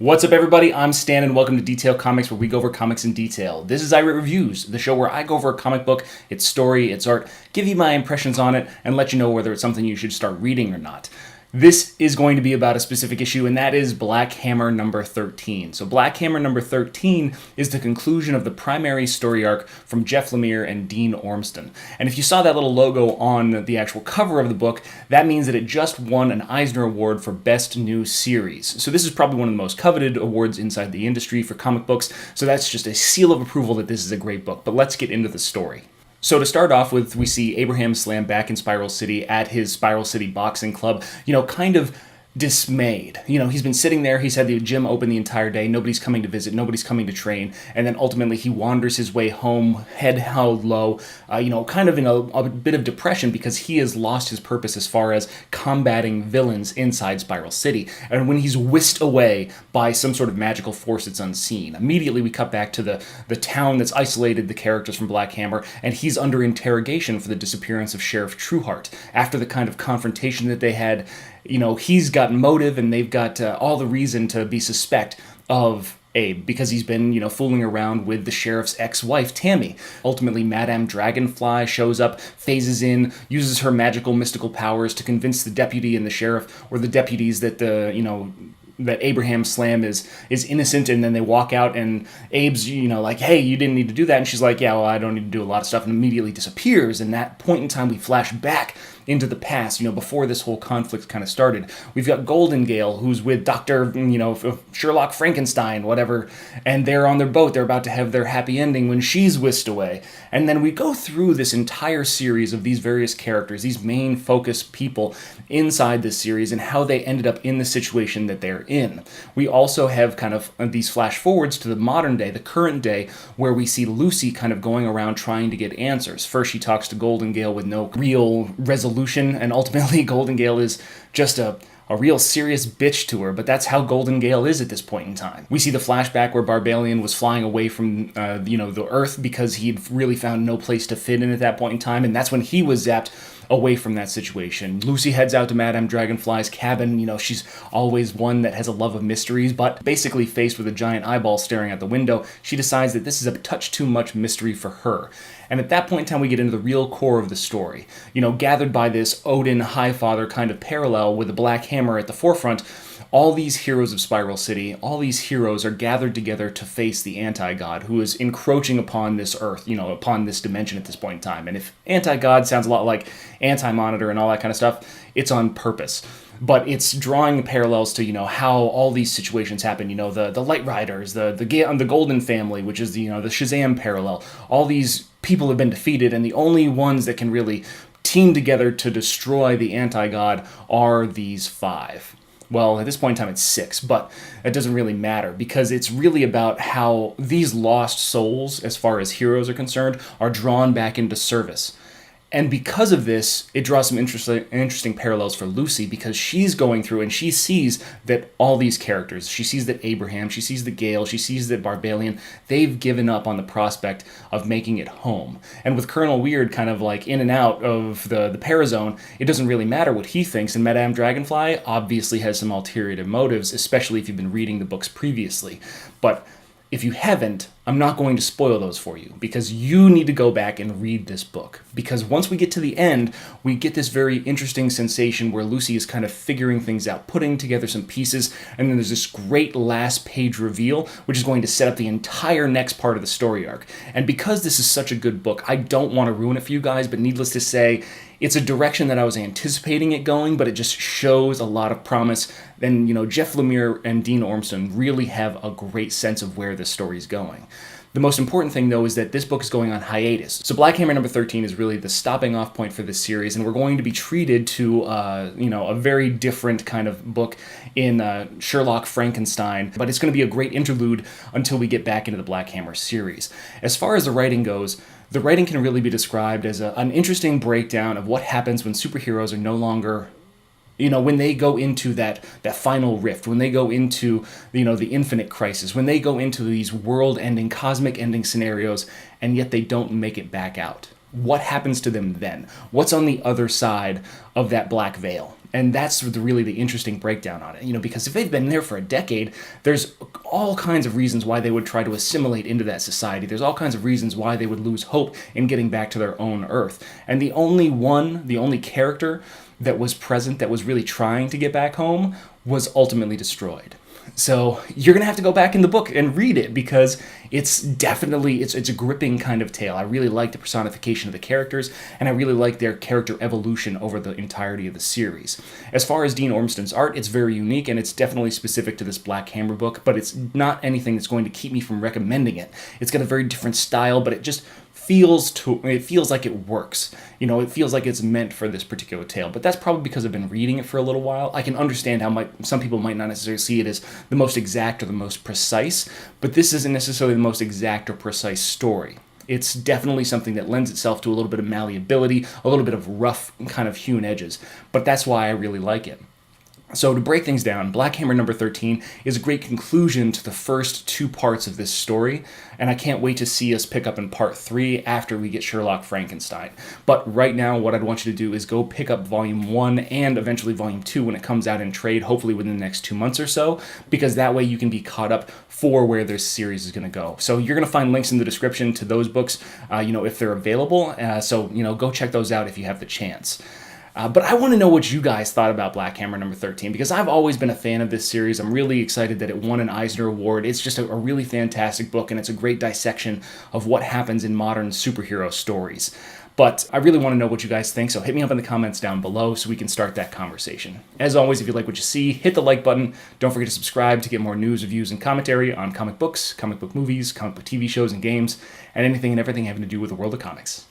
What's up, everybody? I'm Stan, and welcome to Detail Comics, where we go over comics in detail. This is iRate Reviews, the show where I go over a comic book, its story, its art, give you my impressions on it, and let you know whether it's something you should start reading or not. This is going to be about a specific issue, and that is Black Hammer number 13. So Black Hammer number 13 is the conclusion of the primary story arc from Jeff Lemire and Dean Ormston. And if you saw that little logo on the actual cover of the book, that means that it just won an Eisner Award for Best New Series. So this is probably one of the most coveted awards inside the industry for comic books, so that's just a seal of approval that this is a great book. But let's get into the story. So to start off with, we see Abraham Slam back in Spiral City at his Spiral City Boxing Club, kind of dismayed. He's been sitting there, he's had the gym open the entire day, nobody's coming to visit, nobody's coming to train, and then ultimately he wanders his way home, head held low, kind of in a bit of depression because he has lost his purpose as far as combating villains inside Spiral City. And when he's whisked away by some sort of magical force that's unseen, immediately we cut back to the town that's isolated the characters from Black Hammer, and he's under interrogation for the disappearance of Sheriff Trueheart. After the kind of confrontation that they had, he's got motive and they've got all the reason to be suspect of Abe because he's been, fooling around with the sheriff's ex-wife, Tammy. Ultimately, Madame Dragonfly shows up, phases in, uses her magical mystical powers to convince the deputy and the sheriff, or the deputies that that Abraham Slam is innocent, and then they walk out and Abe's, like, hey, you didn't need to do that. And she's like, yeah, well, I don't need to do a lot of stuff, and immediately disappears. And that point in time, we flash back into the past, before this whole conflict kind of started. We've got Golden Gale, who's with Dr., Sherlock Frankenstein, whatever, and they're on their boat. They're about to have their happy ending when she's whisked away. And then we go through this entire series of these various characters, these main focus people inside this series, and how they ended up in the situation that they're in. We also have kind of these flash forwards to the modern day, the current day, where we see Lucy kind of going around trying to get answers. First, she talks to Golden Gale with no real resolution, and ultimately Golden Gale is just a real serious bitch to her, but that's how Golden Gale is at this point in time. We see the flashback where Barbalian was flying away from, the Earth because he'd really found no place to fit in at that point in time, and that's when he was zapped away from that situation. Lucy heads out to Madame Dragonfly's cabin. She's always one that has a love of mysteries, but basically faced with a giant eyeball staring out the window, she decides that this is a touch too much mystery for her. And at that point in time, we get into the real core of the story. Gathered by this Odin Highfather kind of parallel with the Black Hammer at the forefront, all these heroes of Spiral City, all these heroes are gathered together to face the anti-god who is encroaching upon this earth, upon this dimension at this point in time. And if anti-god sounds a lot like anti-monitor and all that kind of stuff, it's on purpose. But it's drawing parallels to, how all these situations happen. The Light Riders, the Golden Family, which is the Shazam parallel. All these people have been defeated, and the only ones that can really team together to destroy the anti-god are these five. Well, at this point in time, it's 6, but it doesn't really matter because it's really about how these lost souls, as far as heroes are concerned, are drawn back into service. And because of this, it draws some interesting parallels for Lucy, because she's going through and she sees that all these characters, she sees that Abraham, she sees that Gale, she sees that Barbalian, they've given up on the prospect of making it home. And with Colonel Weird kind of like in and out of the Parazone, it doesn't really matter what he thinks. And Madame Dragonfly obviously has some ulterior motives, especially if you've been reading the books previously. But if you haven't, I'm not going to spoil those for you, because you need to go back and read this book. Because once we get to the end, we get this very interesting sensation where Lucy is kind of figuring things out, putting together some pieces, and then there's this great last page reveal, which is going to set up the entire next part of the story arc. And because this is such a good book, I don't want to ruin it for you guys, but needless to say, it's a direction that I was anticipating it going, but it just shows a lot of promise. And, Jeff Lemire and Dean Ormston really have a great sense of where this story is going. The most important thing, though, is that this book is going on hiatus. So Black Hammer number 13 is really the stopping off point for this series, and we're going to be treated to, a very different kind of book in Sherlock Frankenstein, but it's going to be a great interlude until we get back into the Black Hammer series. As far as the writing goes, the writing can really be described as an interesting breakdown of what happens when superheroes are no longer, when they go into that final rift, when they go into, the infinite crisis, when they go into these world-ending, cosmic-ending scenarios, and yet they don't make it back out. What happens to them then? What's on the other side of that black veil? And that's really the interesting breakdown on it, because if they've been there for a decade, there's all kinds of reasons why they would try to assimilate into that society. There's all kinds of reasons why they would lose hope in getting back to their own Earth. And the only character that was present that was really trying to get back home was ultimately destroyed. So you're going to have to go back in the book and read it, because it's definitely, it's a gripping kind of tale. I really like the personification of the characters, and I really like their character evolution over the entirety of the series. As far as Dean Ormston's art, it's very unique, and it's definitely specific to this Black Hammer book, but it's not anything that's going to keep me from recommending it. It's got a very different style, but it just it feels like it works. It feels like it's meant for this particular tale. But that's probably because I've been reading it for a little while. I can understand how some people might not necessarily see it as the most exact or the most precise, but this isn't necessarily the most exact or precise story. It's definitely something that lends itself to a little bit of malleability, a little bit of rough kind of hewn edges. But that's why I really like it. So to break things down, Black Hammer number 13 is a great conclusion to the first 2 parts of this story, and I can't wait to see us pick up in part 3 after we get Sherlock Frankenstein. But right now, what I'd want you to do is go pick up volume 1 and eventually volume 2 when it comes out in trade, hopefully within the next 2 months or so, because that way you can be caught up for where this series is going to go. So you're going to find links in the description to those books, if they're available. So go check those out if you have the chance. But I want to know what you guys thought about Black Hammer number 13, because I've always been a fan of this series. I'm really excited that it won an Eisner Award. It's just a really fantastic book, and it's a great dissection of what happens in modern superhero stories. But I really want to know what you guys think, so hit me up in the comments down below so we can start that conversation. As always, if you like what you see, hit the like button. Don't forget to subscribe to get more news, reviews, and commentary on comic books, comic book movies, comic book TV shows and games, and anything and everything having to do with the world of comics.